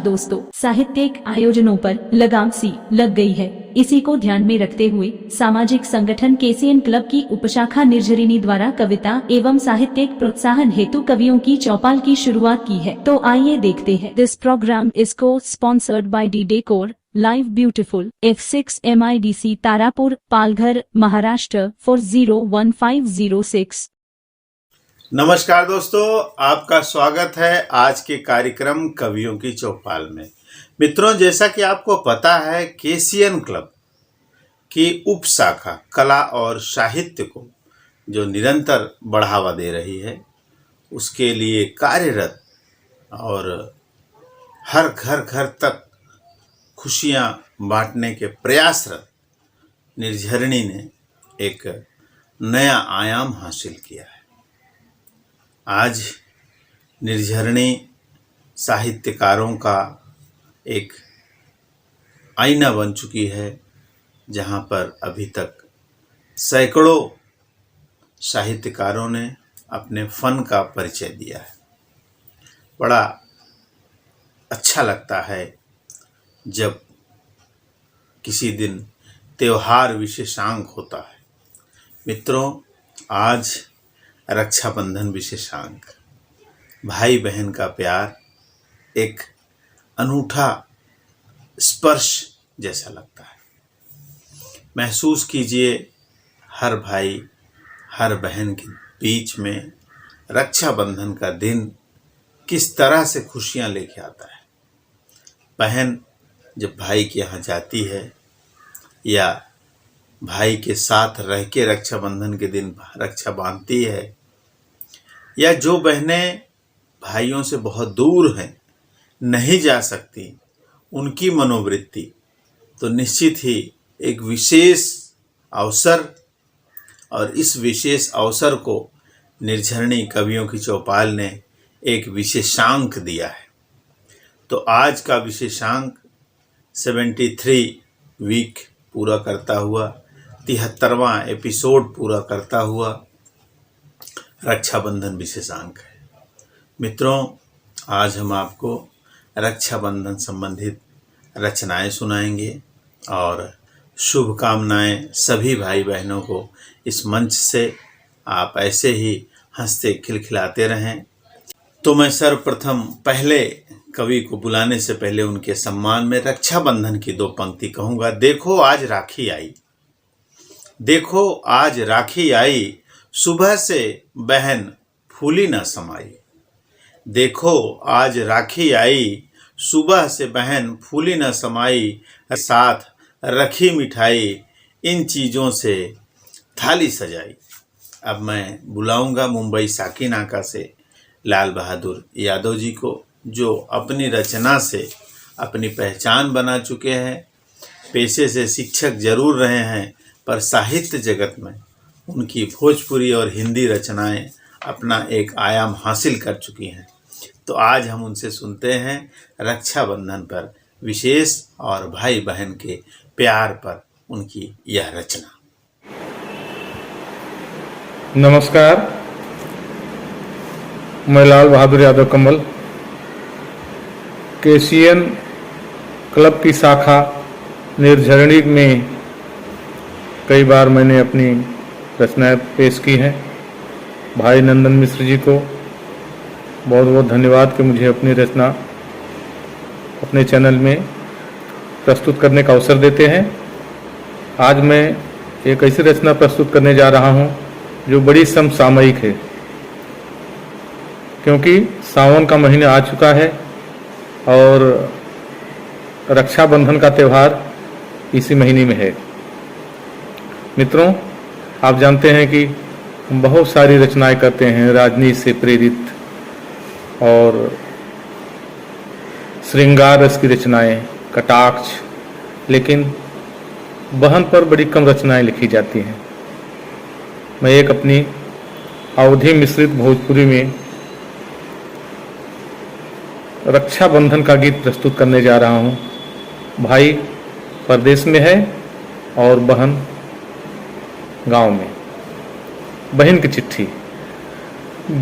दोस्तों, साहित्यिक आयोजनों पर लगाम सी लग गई है। इसी को ध्यान में रखते हुए सामाजिक संगठन केसीएन क्लब की उपशाखा निर्झरिणी द्वारा कविता एवं साहित्यिक प्रोत्साहन हेतु कवियों की चौपाल की शुरुआत की है। तो आइए देखते हैं। दिस प्रोग्राम इज को sponsored by D decor live beautiful F6 MIDC Tarapur Palghar Maharashtra 401506। नमस्कार दोस्तों, आपका स्वागत है आज के कार्यक्रम कवियों की चौपाल में। मित्रों, जैसा कि आपको पता है, केसीएन क्लब की उप शाखा कला और साहित्य को जो निरंतर बढ़ावा दे रही है, उसके लिए कार्यरत और हर घर घर तक खुशियां बांटने के प्रयासरत निर्झरिणी ने एक नया आयाम हासिल किया है। आज निर्झरिणी साहित्यकारों का एक आईना बन चुकी है, जहां पर अभी तक सैकड़ों साहित्यकारों ने अपने फन का परिचय दिया है। बड़ा अच्छा लगता है जब किसी दिन त्योहार विशेषांक होता है। मित्रों, आज रक्षाबंधन विशेषांक, भाई बहन का प्यार एक अनूठा स्पर्श जैसा लगता है। महसूस कीजिए, हर भाई हर बहन के बीच में रक्षाबंधन का दिन किस तरह से खुशियां लेके आता है। बहन जब भाई के यहाँ जाती है या भाई के साथ रह के रक्षाबंधन के दिन रक्षा बांधती है, या जो बहनें भाइयों से बहुत दूर हैं, नहीं जा सकती, उनकी मनोवृत्ति तो निश्चित ही एक विशेष अवसर, और इस विशेष अवसर को निर्झरिणी कवियों की चौपाल ने एक विशेषांक दिया है। तो आज का विशेषांक 73 वीक पूरा करता हुआ, 73वां एपिसोड पूरा करता हुआ रक्षाबंधन विशेषांक है। मित्रों, आज हम आपको रक्षाबंधन संबंधित रचनाएं सुनाएंगे और शुभकामनाएं सभी भाई बहनों को इस मंच से आप ऐसे ही हंसते खिलखिलाते रहें। तो मैं सर्वप्रथम पहले कवि को बुलाने से पहले उनके सम्मान में रक्षाबंधन की 2 पंक्ति कहूँगा। देखो आज राखी आई, देखो आज राखी आई, सुबह से बहन फूली न समाई। देखो आज राखी आई, सुबह से बहन फूली न समाई, साथ रखी मिठाई, इन चीज़ों से थाली सजाई। अब मैं बुलाऊंगा मुंबई साकीनाका से लाल बहादुर यादव जी को, जो अपनी रचना से अपनी पहचान बना चुके हैं। पेशे से शिक्षक जरूर रहे हैं, पर साहित्य जगत में उनकी भोजपुरी और हिंदी रचनाएं अपना एक आयाम हासिल कर चुकी हैं। तो आज हम उनसे सुनते हैं रक्षाबंधन पर विशेष और भाई बहन के प्यार पर उनकी यह रचना। नमस्कार, मैं लाल बहादुर यादव कमल, केसीएन क्लब की शाखा निर्झरिणी में कई बार मैंने अपनी रचनाएं पेश की हैं। भाई नंदन मिश्र जी को बहुत बहुत धन्यवाद कि मुझे अपनी रचना अपने चैनल में प्रस्तुत करने का अवसर देते हैं। आज मैं एक ऐसी रचना प्रस्तुत करने जा रहा हूं जो बड़ी समसामयिक है, क्योंकि सावन का महीना आ चुका है और रक्षाबंधन का त्यौहार इसी महीने में है। मित्रों, आप जानते हैं कि हम बहुत सारी रचनाएं करते हैं राजनीति से प्रेरित और श्रृंगार रस की रचनाएं, कटाक्ष, लेकिन बहन पर बड़ी कम रचनाएं लिखी जाती हैं। मैं एक अपनी अवधि मिश्रित भोजपुरी में रक्षाबंधन का गीत प्रस्तुत करने जा रहा हूं। भाई परदेश में है और बहन गांव में। बहन की चिट्ठी।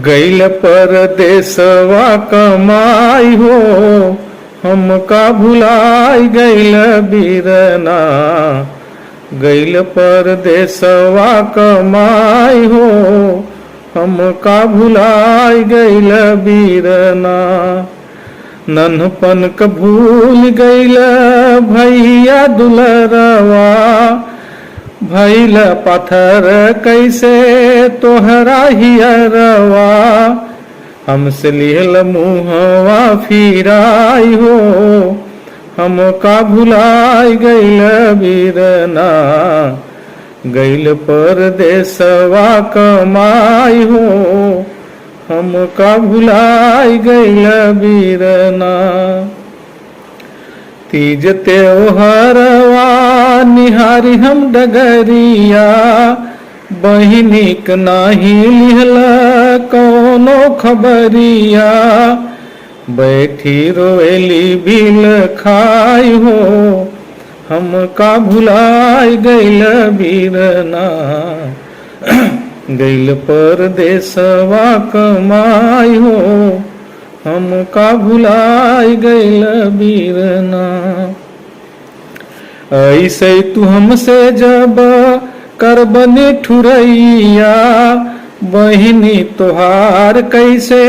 गइल परदेसवा कमाई हो, हमका भुलाई गइल बीरना, गइल परदेसवा कमाई हो, हमका भुलाई गइल बीरना। नन्हपन क भूल गइल भैया दुलरवा, भइल पत्थर कैसे तोहरा हियरवा, हमसे लिहल मुहवा फिराई हो, हमका भुलाई गइल बीरना, गइल परदेसवा कमाई हो, हमका भुलाई गइल बीरना। तीज त्योहरवा निहारी हम डगरिया, बहिनीक नाही लिहल कौनो खबरिया, बैठी रोएली बिल खाई हो, हमका भुलाई गइल बीरना, गइल परदेसवा कमाई हो, हमका भुलाई गइल बीरना। ऐसे तू हमसे जब करब निठुरैया, बहिनी तोहार कैसे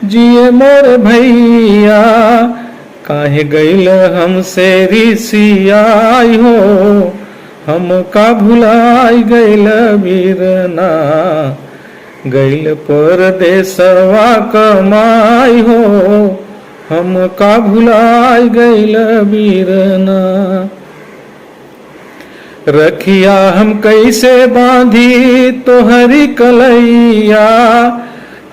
जिए मोर भैया, काहे गइल हमसे रिसियाई हो, हमका भुलाई गइल बीरना, गइल परदेसवा कमाई हो, हमका भुलाई गइल बीरना। रखिया हम कैसे बांधी तोहरी कलैया,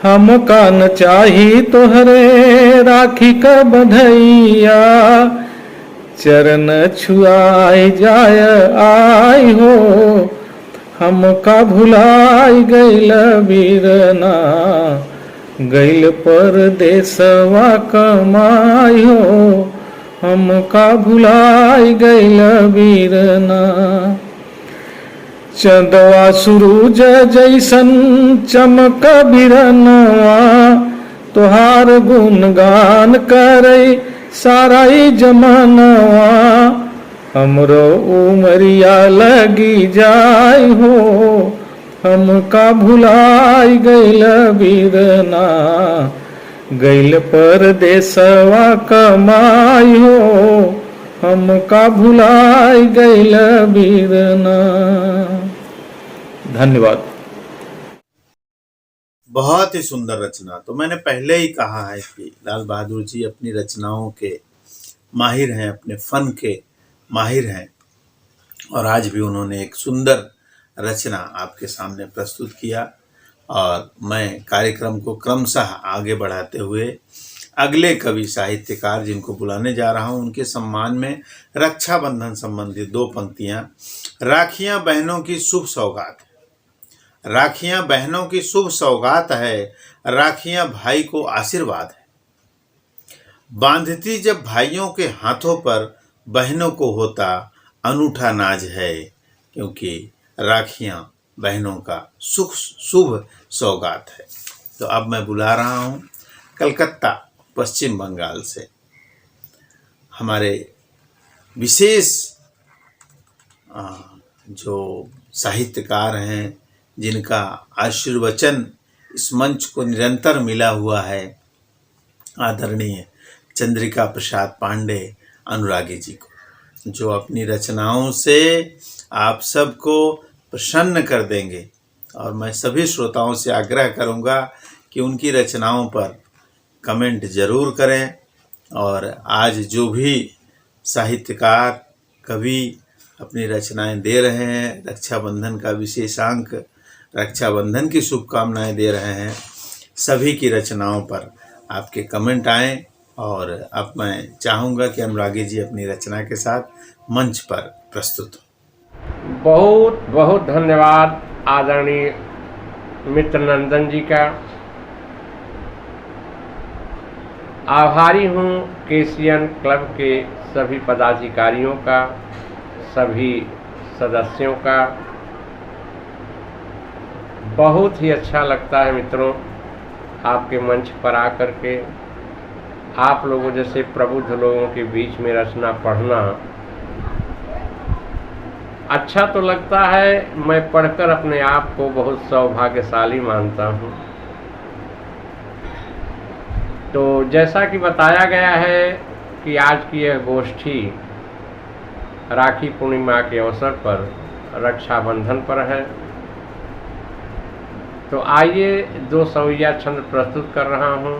हमका न चाही तोहरे राखी क बधैया, चरण छुआई जाय आई हो, हमका भुलाई गइल बीरना, गइल परदेसवा कमाई हो, हमका भुलाई गइल बीरना। चंदवा सूरज जैसन चमक बिरनवा, तोहार गुणगान करे सारा जमानवा, हमरो उमरिया लगी जाई हो, हमका भुलाई गइल बीरना, गइल परदेसवा कमाई हो, हमका भुलाई गइल बीरना। धन्यवाद। बहुत ही सुंदर रचना। तो मैंने पहले ही कहा है कि लाल बहादुर जी अपनी रचनाओं के माहिर हैं, अपने फन के माहिर हैं, और आज भी उन्होंने एक सुंदर रचना आपके सामने प्रस्तुत किया। और मैं कार्यक्रम को क्रमशः आगे बढ़ाते हुए अगले कवि साहित्यकार जिनको बुलाने जा रहा हूं, उनके सम्मान में रक्षाबंधन संबंधी 2 पंक्तियां। राखियां बहनों की शुभ सौगात है, राखियां बहनों की शुभ सौगात है, राखियां भाई को आशीर्वाद है, बांधती जब भाइयों के हाथों पर, बहनों को होता अनूठा नाज है, क्योंकि राखियां बहनों का शुभ सौगात है। तो अब मैं बुला रहा हूं कलकत्ता पश्चिम बंगाल से हमारे विशेष जो साहित्यकार हैं, जिनका आशीर्वचन इस मंच को निरंतर मिला हुआ है, आदरणीय चंद्रिका प्रसाद पांडे अनुरागी जी को, जो अपनी रचनाओं से आप सबको प्रसन्न कर देंगे। और मैं सभी श्रोताओं से आग्रह करूंगा कि उनकी रचनाओं पर कमेंट जरूर करें। और आज जो भी साहित्यकार कवि अपनी रचनाएं दे रहे हैं, रक्षाबंधन का विशेषांक, रक्षाबंधन की शुभकामनाएं दे रहे हैं, सभी की रचनाओं पर आपके कमेंट आएं। और अब मैं चाहूँगा कि अनुरागी जी अपनी रचना के साथ मंच पर प्रस्तुत हो। बहुत बहुत धन्यवाद आदरणीय मित्र नंदन जी का। आभारी हूँ केसीएन क्लब के सभी पदाधिकारियों का, सभी सदस्यों का। बहुत ही अच्छा लगता है मित्रों आपके मंच पर आकर के आप लोगों जैसे प्रबुद्ध लोगों के बीच में रचना पढ़ना अच्छा तो लगता है। मैं पढ़कर अपने आप को बहुत सौभाग्यशाली मानता हूँ। तो जैसा कि बताया गया है कि आज की यह गोष्ठी राखी पूर्णिमा के अवसर पर रक्षाबंधन पर है। तो आइए 2 सवैया छंद प्रस्तुत कर रहा हूँ।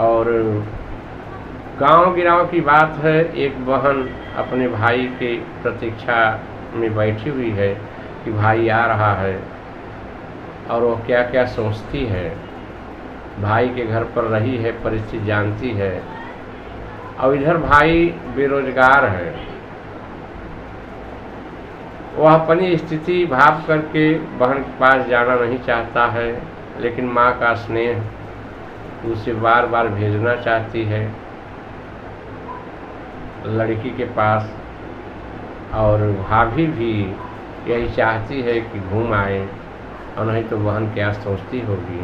और गांव गिराव की बात है। एक बहन अपने भाई के प्रतीक्षा में बैठी हुई है कि भाई आ रहा है, और वो क्या क्या सोचती है। भाई के घर पर रही है, परिस्थिति जानती है, और इधर भाई बेरोजगार है। वह अपनी स्थिति भाव करके बहन के पास जाना नहीं चाहता है, लेकिन माँ का स्नेह उसे बार बार भेजना चाहती है लड़की के पास। और भाभी भी यही चाहती है कि घूम आए, और नहीं तो बहन क्या सोचती होगी।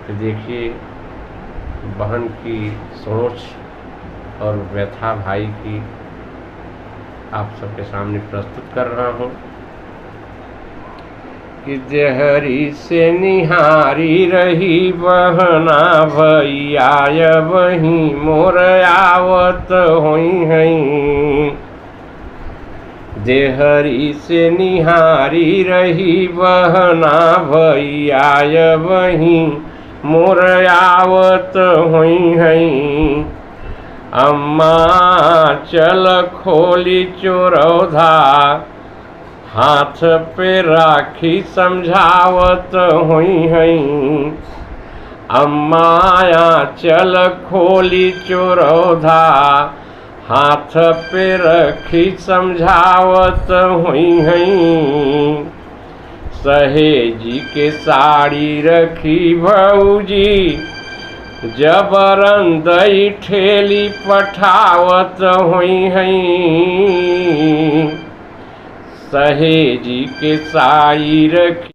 तो देखिए बहन की सोच और व्यथा भाई की आप सबके सामने प्रस्तुत कर रहा हूँ कि देहरी से निहारी रही बहना भैया वही मोर आवत होई हई। देहरी से निहारी रही बहना भैया वही मोर आवत होई हई। अम्मा चल खोली चोरौधा हाथ पे राखी समझावत होई हई। अम्मा चल खोली चोरौधा हाथ पे रखी समझावत होई हई। सहेजी के साड़ी रखी भौजी जबरन दई ठेली पठावत होई हई। सहेजी के साड़ी रखी।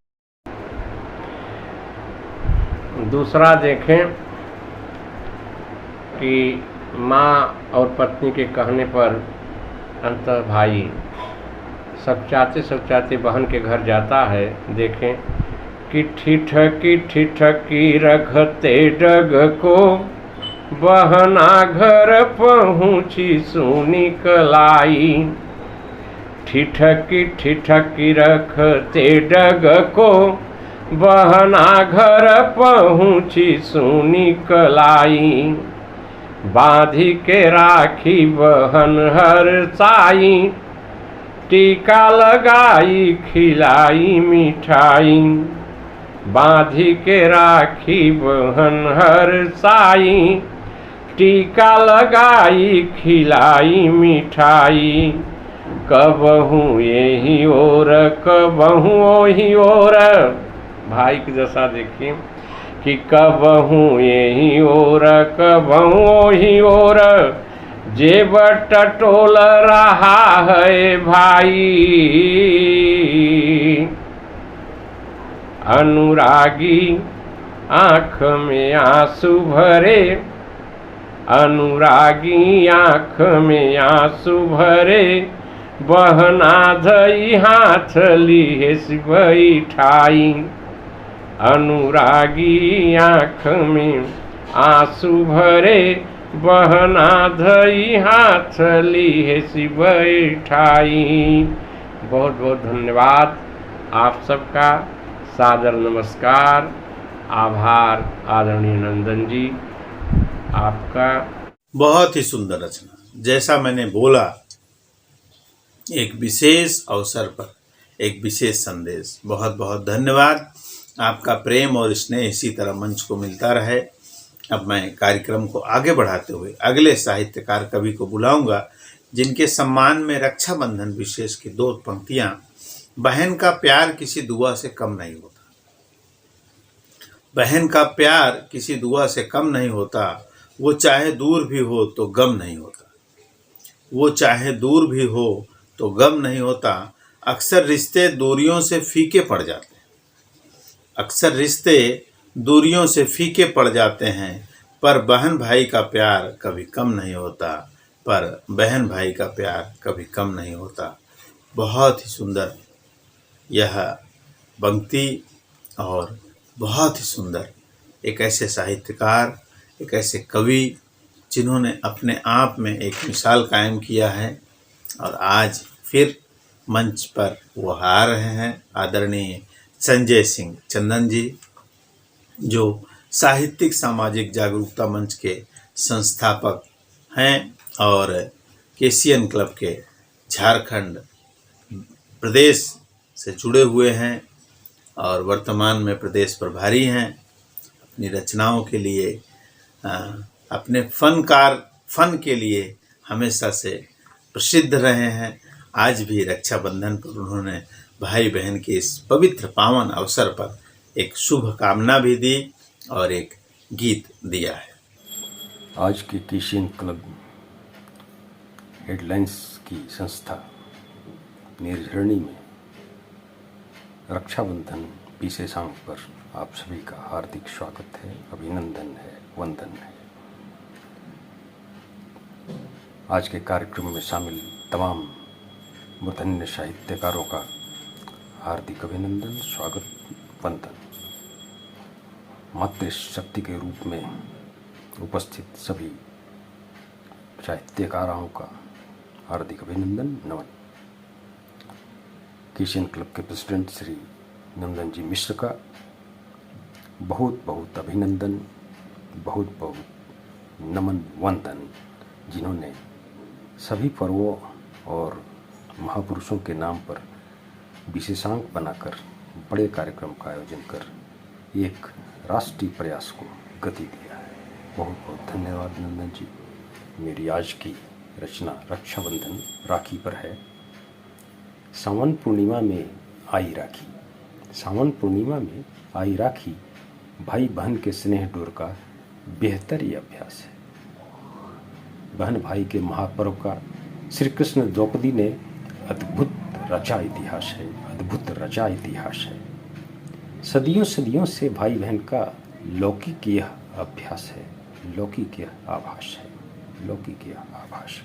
दूसरा देखें कि माँ और पत्नी के कहने पर अंततः भाई सचाते बहन के घर जाता है। देखें कि ठिठकी रखते डग को बहना घर पहुँची सुनी कलाई। ठिठकी रखते डग को बहना घर पहुँची सुनी कलाई। बांधी के राखी बहन हर साई टीका लगाई खिलाई मिठाई। बांधी के राखी बहन हर साई टीका लगाई खिलाई मिठाई। कबहू यही ओर कबहू ओही ओर। भाई की दशा देखिए कि कबहू यही ओर कबहू ओही ओर जेब टटोल रहा है भाई। अनुरागी आँख में आंसू भरे अनुरागी आँख में आंसू भरे बहना धई हाथ लिए बैठाई। अनुरागी आँख में आंसू भरे बहना धई हाथ लिए बैठाई। बहुत बहुत धन्यवाद आप सबका। सादर नमस्कार, आभार आदरणीय नंदन जी आपका। बहुत ही सुंदर रचना। जैसा मैंने बोला, एक विशेष अवसर पर एक विशेष संदेश। बहुत बहुत धन्यवाद। आपका प्रेम और स्नेह इसी तरह मंच को मिलता रहे। अब मैं कार्यक्रम को आगे बढ़ाते हुए अगले साहित्यकार कवि को बुलाऊंगा, जिनके सम्मान में रक्षाबंधन विशेष की 2 पंक्तियां। बहन का प्यार किसी दुआ से कम नहीं होता। बहन का प्यार किसी दुआ से कम नहीं होता। वो चाहे दूर भी हो तो गम नहीं होता। वो चाहे दूर भी हो तो गम नहीं होता। अक्सर रिश्ते दूरियों से फीके पड़ जाते हैं। अक्सर रिश्ते दूरियों से फीके पड़ जाते हैं। पर बहन भाई का प्यार कभी कम नहीं होता, पर बहन भाई का प्यार कभी कम नहीं होता। बहुत ही सुंदर यह पंक्ति और बहुत ही सुंदर एक ऐसे साहित्यकार, एक ऐसे कवि जिन्होंने अपने आप में एक मिसाल कायम किया है और आज फिर मंच पर वो आ रहे हैं। आदरणीय संजय सिंह चंदन जी, जो साहित्यिक सामाजिक जागरूकता मंच के संस्थापक हैं और केसीएन क्लब के झारखंड प्रदेश से जुड़े हुए हैं और वर्तमान में प्रदेश प्रभारी हैं। अपनी रचनाओं के लिए, अपने फन के लिए हमेशा से प्रसिद्ध रहे हैं। आज भी रक्षाबंधन पर उन्होंने भाई बहन के इस पवित्र पावन अवसर पर एक शुभ कामना भी दी और एक गीत दिया है। आज के केसीएन क्लब हेडलाइंस की संस्था निर्झरणी में रक्षाबंधन विशेषांक पर आप सभी का हार्दिक स्वागत है, अभिनंदन है, वंदन है। आज के कार्यक्रम में शामिल तमाम मूर्धन्य साहित्यकारों का हार्दिक अभिनंदन, स्वागत, वंदन। मातृशक्ति के रूप में उपस्थित सभी साहित्यकारों का हार्दिक अभिनंदन, नमन। केसीएन क्लब के प्रेसिडेंट श्री नंदन जी मिश्र का बहुत बहुत अभिनंदन, बहुत बहुत नमन, वंदन, जिन्होंने सभी पर्वों और महापुरुषों के नाम पर विशेषांक बनाकर बड़े कार्यक्रम का आयोजन कर एक राष्ट्रीय प्रयास को गति दिया है। बहुत बहुत धन्यवाद नंदन जी। मेरी आज की रचना रक्षाबंधन राखी पर है। सावन पूर्णिमा में आई राखी, सावन पूर्णिमा में आई राखी, भाई बहन के स्नेह डोर का बेहतर ही अभ्यास है। बहन भाई के महापर्व का श्री कृष्ण द्रौपदी ने अद्भुत रचा इतिहास है, अद्भुत रचा इतिहास है। सदियों सदियों से भाई बहन का लौकिक यह अभ्यास है, लौकिक यह आभास है, लौकिक यह आभास।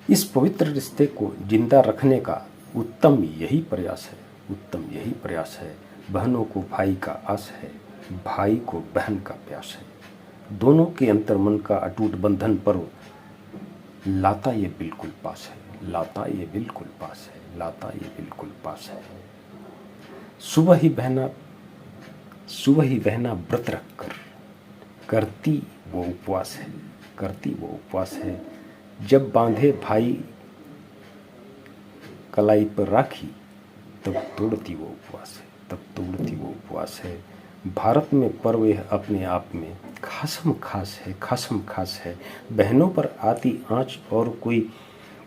इस पवित्र रिश्ते को जिंदा रखने का उत्तम यही प्रयास है, उत्तम यही प्रयास है। बहनों को भाई का आस है, भाई को बहन का प्यास है। दोनों के अंतर्मन का अटूट बंधन पर्व लाता ये बिल्कुल पास है, लाता ये बिल्कुल पास है, लाता ये बिल्कुल पास है। सुबह ही बहना व्रत रख कर करती वो उपवास है, करती वो उपवास है। जब बांधे भाई कलाई पर राखी, तब तोड़ती वो उपवास है, तब तोड़ती वो उपवास है। भारत में पर्व यह अपने आप में खासम खास है, खासम खास है। बहनों पर आती आँच और कोई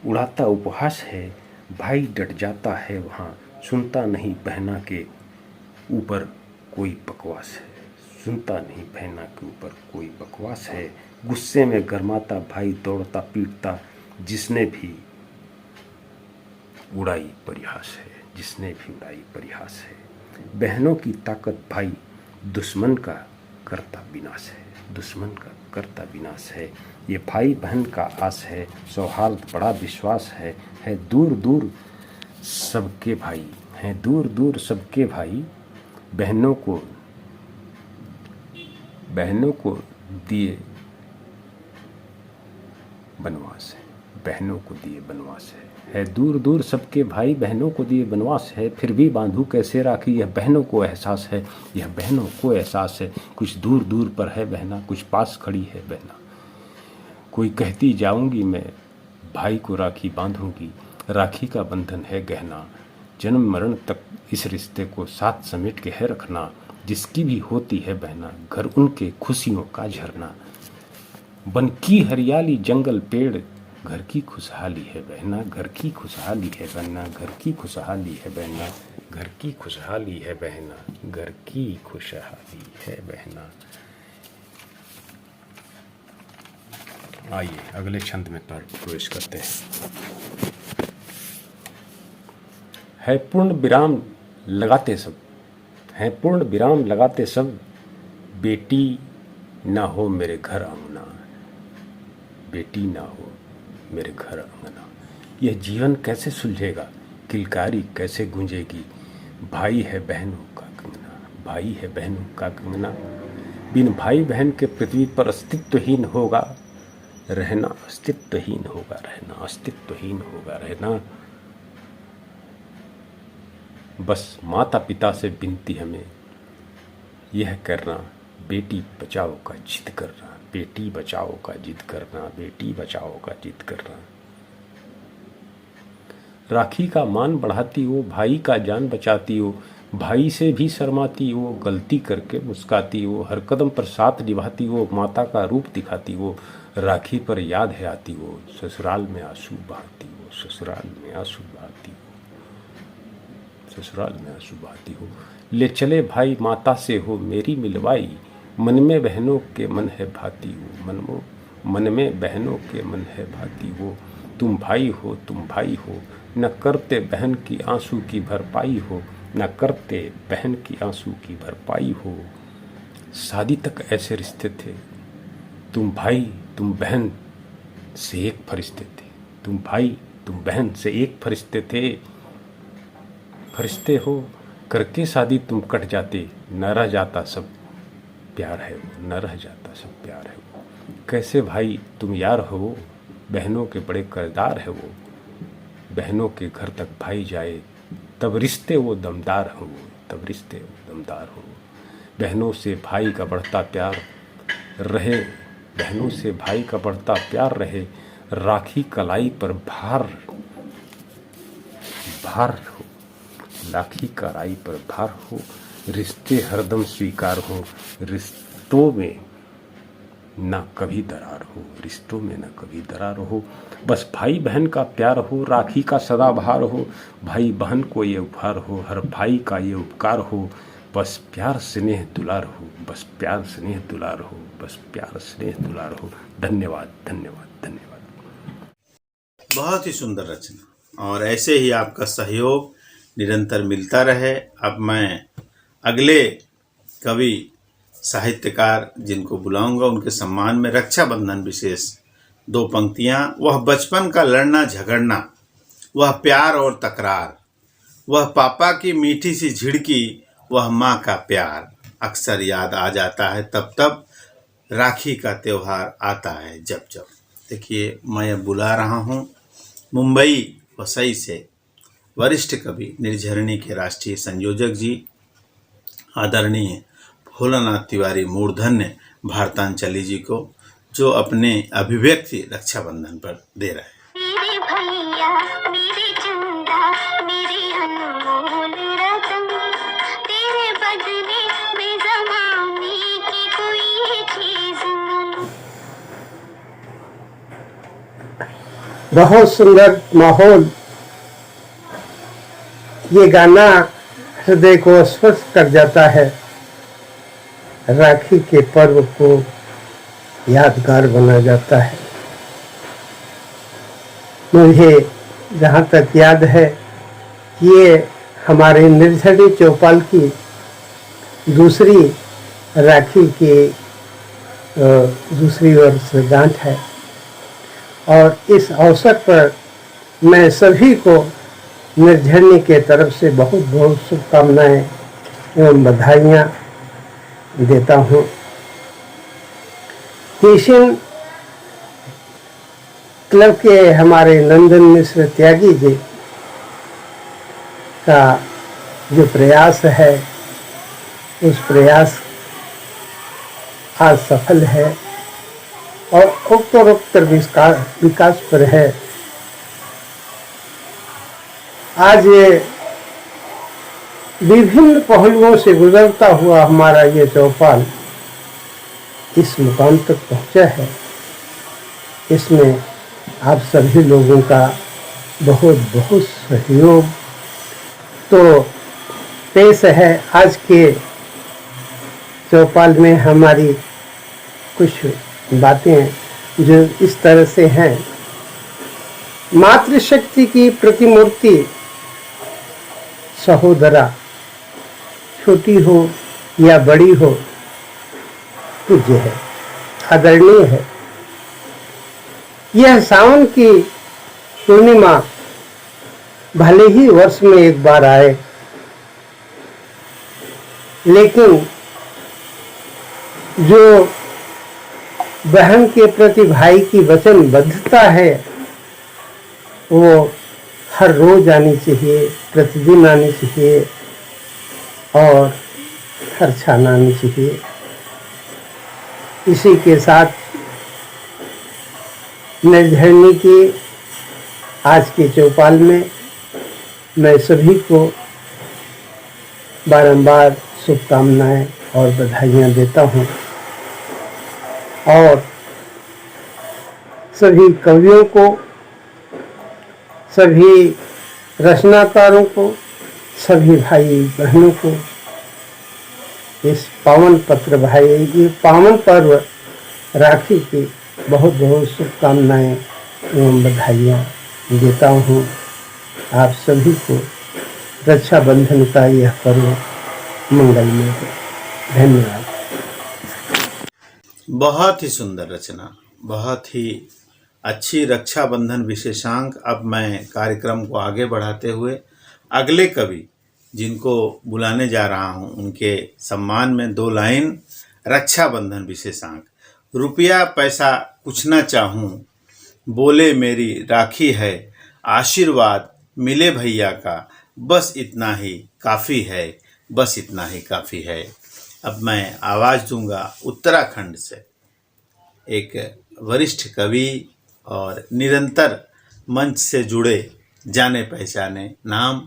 उड़ाता उपहास है। भाई डट जाता है वहाँ, सुनता नहीं बहना के ऊपर कोई बकवास है, सुनता नहीं बहना के ऊपर कोई बकवास है। गुस्से में गरमाता भाई दौड़ता पीटता, जिसने भी उड़ाई परिहास है, जिसने भी उड़ाई परिहास है। बहनों की ताकत भाई दुश्मन का करता विनाश है, दुश्मन का करता विनाश है। ये भाई बहन का आस है, सौहार्द बड़ा विश्वास है दूर दूर सबके भाई, हैं दूर दूर सबके भाई। बहनों को दिए बनवास है, बहनों को दिए बनवास है दूर दूर सबके भाई। बहनों को दिए बनवास है, फिर भी बांधू कैसे राखी, यह बहनों को एहसास है, यह बहनों को एहसास है। कुछ दूर दूर पर है बहना, कुछ पास खड़ी है बहना। कोई कहती जाऊंगी मैं, भाई को राखी बांधूंगी, राखी का बंधन है गहना। जन्म मरण तक इस रिश्ते को साथ समेट के है रखना। जिसकी भी होती है बहना, घर उनके खुशियों का झरना। वन की हरियाली जंगल पेड़, घर की खुशहाली है बहना, घर की खुशहाली है बहना, घर की खुशहाली है बहना, घर की खुशहाली है बहना, घर की खुशहाली है बहना। आइए अगले छंद में प्रवेश करते हैं। है पूर्ण विराम लगाते सब, है पूर्ण विराम लगाते सब, बेटी ना हो मेरे घर अंगना, बेटी ना हो मेरे घर अंगना। यह जीवन कैसे सुलझेगा, किलकारी कैसे गूंजेगी, भाई है बहनों का कंगना, भाई है बहनों का कंगना। बिन भाई बहन के पृथ्वी पर अस्तित्वहीन होगा रहना, अस्तित्वहीन होगा रहना, अस्तित्वहीन होगा रहना। बस माता पिता से विनती हमें यह करना, बेटी बचाओ का जिद करना, बेटी बचाओ का जिद करना, बेटी बचाओ का जिद करना। राखी का मान बढ़ाती हो, भाई का जान बचाती हो, भाई से भी शर्माती हो, गलती करके मुस्काती हो, हर कदम पर साथ निभाती हो, माता का रूप दिखाती हो, राखी पर याद है आती हो, ससुराल में आंसू बहाती हो, ससुराल में आंसू बहाती हो, ससुराल में आंसू बहाती हो। ले चले भाई माता से हो मेरी मिलवाई, मन में बहनों के मन है भाती हो, मन में बहनों के मन है भाती हो। तुम भाई हो, तुम भाई हो, न करते बहन की आंसू की भरपाई हो, न करते बहन की आंसू की भरपाई हो। शादी तक ऐसे रिश्ते थे, तुम भाई तुम बहन से एक फरिश्ते थे, तुम भाई तुम बहन से एक फरिश्ते थे। फरिश्ते हो करके शादी तुम कट जाते, न रह जाता सब प्यार है वो, न रह जाता सब प्यार है वो। कैसे भाई तुम यार हो, बहनों के बड़े करदार है वो, बहनों के घर तक भाई जाए तब रिश्ते वो दमदार हो, तब रिश्ते वो दमदार हो। बहनों से भाई का बढ़ता प्यार रहे, बहनों से भाई का बढ़ता प्यार रहे, राखी कलाई पर भार भार हो, राखी कलाई पर भार हो। रिश्ते हरदम स्वीकार हो, रिश्तों में ना कभी दरार हो, रिश्तों में ना कभी दरार हो। बस भाई बहन का प्यार हो, राखी का सदा बहार हो, भाई बहन को ये उपहार हो, हर भाई का ये उपकार हो। बस प्यार स्नेह दुलार हो, बस प्यार स्नेह दुलार हो, बस प्यार स्नेह दुलार हो। धन्यवाद धन्यवाद धन्यवाद। बहुत ही सुंदर रचना, और ऐसे ही आपका सहयोग निरंतर मिलता रहे। अब मैं अगले कवि साहित्यकार जिनको बुलाऊंगा उनके सम्मान में रक्षाबंधन विशेष 2 पंक्तियां। वह बचपन का लड़ना झगड़ना, वह प्यार और तकरार, वह पापा की मीठी सी झिड़की, वह माँ का प्यार अक्सर याद आ जाता है तब तब राखी का त्योहार आता है जब जब। देखिए, मैं बुला रहा हूँ मुंबई वसई से वरिष्ठ कवि निर्झरिणी के राष्ट्रीय संयोजक जी आदरणीय भोलानाथ तिवारी मूर्धन्य भारतांचली जी को, जो अपने अभिव्यक्ति रक्षाबंधन पर दे रहे हैं। मेरे भैया मेरे चंदा मेरे अनमोल रतन, तेरे बदले में ज़माने की कोई चीज़ न लूं। बहुत सुंदर माहौल, ये गाना हृदय को स्पर्श कर जाता है, राखी के पर्व को यादगार बना जाता है। मुझे जहाँ तक याद है, ये हमारे निर्झरिणी चौपाल की दूसरी राखी की दूसरी वर्षगांठ है, और इस अवसर पर मैं सभी को निर्झरिणी के तरफ से बहुत बहुत शुभकामनाएं एवं बधाइयाँ देता हूँ। केशियन क्लब के हमारे नंदन मिश्र त्यागी जी का जो प्रयास है, उस प्रयास आज सफल है और उत्तरोत्तर विकास पर है। आज ये विभिन्न पहलुओं से गुजरता हुआ हमारा ये चौपाल इस मुकाम तक पहुंचा है। इसमें आप सभी लोगों का बहुत बहुत सहयोग तो पेश है। आज के चौपाल में हमारी कुछ बातें जो इस तरह से हैं। मातृशक्ति की प्रतिमूर्ति सहोदरा, छोटी हो या बड़ी हो, पूज्य है, आदरणीय है। यह सावन की पूर्णिमा भले ही वर्ष में एक बार आए, लेकिन जो बहन के प्रति भाई की वचनबद्धता है वो हर रोज आनी चाहिए, प्रतिदिन आनी चाहिए और हर क्षण आनी चाहिए। इसी के साथ निर्झरणी की आज के चौपाल में मैं सभी को बारंबार शुभकामनाएं और बधाइयां देता हूं और सभी कवियों को, सभी रचनाकारों को, सभी भाई बहनों को इस पावन ये पावन पर्व राखी की बहुत बहुत शुभकामनाएं एवं बधाइयाँ देता हूँ। आप सभी को रक्षाबंधन का यह पर्व मंगलमय हो। धन्यवाद। बहुत ही सुंदर रचना, बहुत ही अच्छी रक्षाबंधन विशेषांक। अब मैं कार्यक्रम को आगे बढ़ाते हुए अगले कवि जिनको बुलाने जा रहा हूं उनके सम्मान में 2 लाइन रक्षाबंधन विशेषांक। रुपया पैसा कुछ ना चाहूं, बोले मेरी राखी है, आशीर्वाद मिले भैया का, बस इतना ही काफ़ी है, बस इतना ही काफ़ी है। अब मैं आवाज़ दूंगा उत्तराखंड से एक वरिष्ठ कवि और निरंतर मंच से जुड़े जाने पहचाने नाम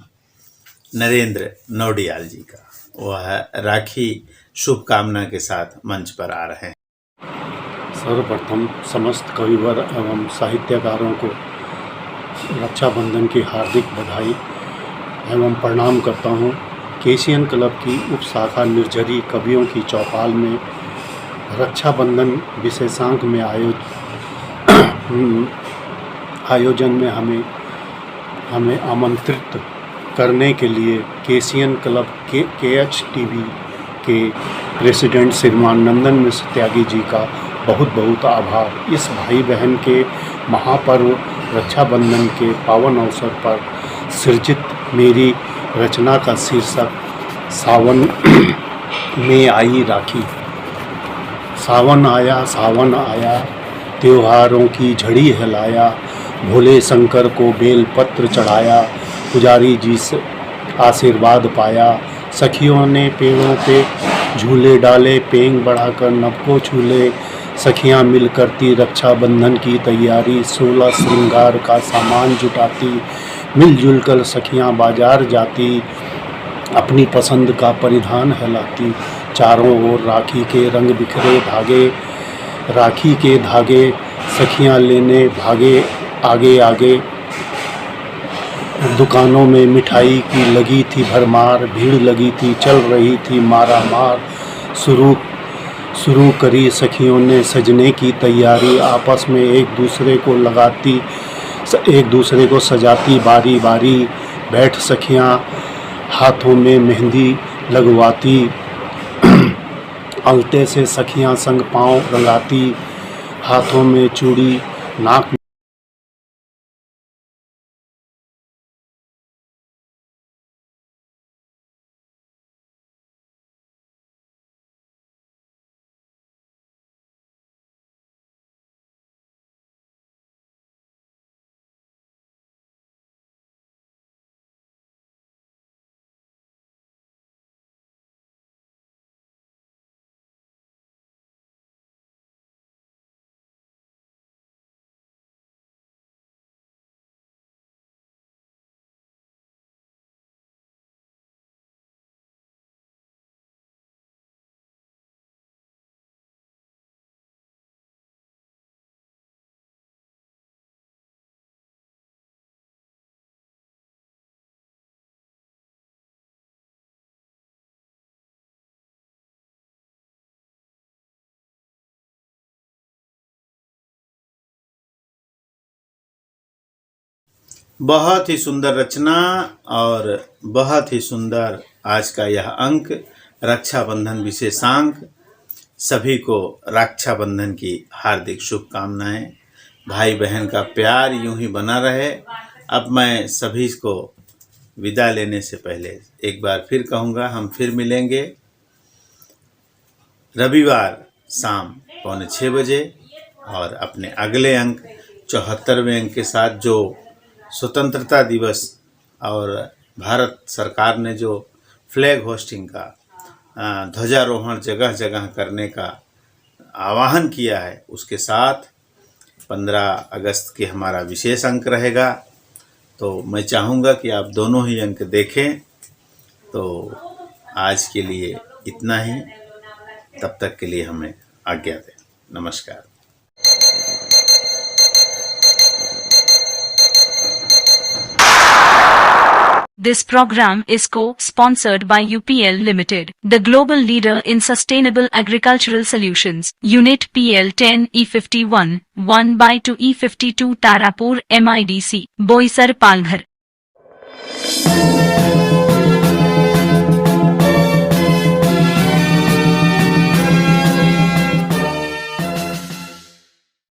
नरेंद्र नौडियाल जी का। वह राखी शुभकामना के साथ मंच पर आ रहे हैं। सर्वप्रथम समस्त कविवर एवं साहित्यकारों को रक्षाबंधन की हार्दिक बधाई एवं प्रणाम करता हूँ। केसीएन क्लब की उप शाखा निर्झरी कवियों की चौपाल में रक्षाबंधन विशेषांक में आयोजन में हमें आमंत्रित करने के लिए केसीएन क्लब के KHTV के प्रेसिडेंट श्रीमान नंदन मिश्र त्यागी जी का बहुत बहुत आभार। इस भाई बहन के महापर्व रक्षाबंधन के पावन अवसर पर सृजित मेरी रचना का शीर्षक सावन में आई राखी। सावन आया त्योहारों की झड़ी हिलाया, भोले शंकर को बेल पत्र चढ़ाया, पुजारी जी से आशीर्वाद पाया। सखियों ने पेड़ों पे झूले डाले, पेंग बढ़ाकर नभ को छूले। सखियां मिल करती रक्षाबंधन की तैयारी, 16 श्रृंगार का सामान जुटाती। मिलजुल कर सखियां बाजार जाती, अपनी पसंद का परिधान हिलाती। चारों ओर राखी के रंग बिखरे धागे, राखी के धागे सखियां लेने भागे आगे आगे। दुकानों में मिठाई की लगी थी भरमार, भीड़ लगी थी चल रही थी मारा मार। शुरू करी सखियों ने सजने की तैयारी, आपस में एक दूसरे को सजाती बारी बारी। बैठ सखियां हाथों में मेहंदी लगवाती, अलते से सखियां संग पांव रंगाती। हाथों में चूड़ी, नाक बहुत ही सुंदर रचना और बहुत ही सुंदर आज का यह अंक रक्षाबंधन विशेषांक। सभी को रक्षाबंधन की हार्दिक शुभकामनाएं। भाई बहन का प्यार यूं ही बना रहे। अब मैं सभी को विदा लेने से पहले एक बार फिर कहूँगा, हम फिर मिलेंगे रविवार शाम 5:45 बजे और अपने अगले अंक 74वें अंक के साथ, जो स्वतंत्रता दिवस और भारत सरकार ने जो फ्लैग होस्टिंग का ध्वजारोहण जगह जगह करने का आह्वान किया है, उसके साथ 15 अगस्त के हमारा विशेष अंक रहेगा। तो मैं चाहूँगा कि आप दोनों ही अंक देखें। तो आज के लिए इतना ही, तब तक के लिए हमें आज्ञा दें। नमस्कार। This program is co-sponsored by UPL Limited, the global leader in sustainable agricultural solutions. Unit PL 10 E51, 1/2 E52 Tarapur MIDC, Boisar Palghar.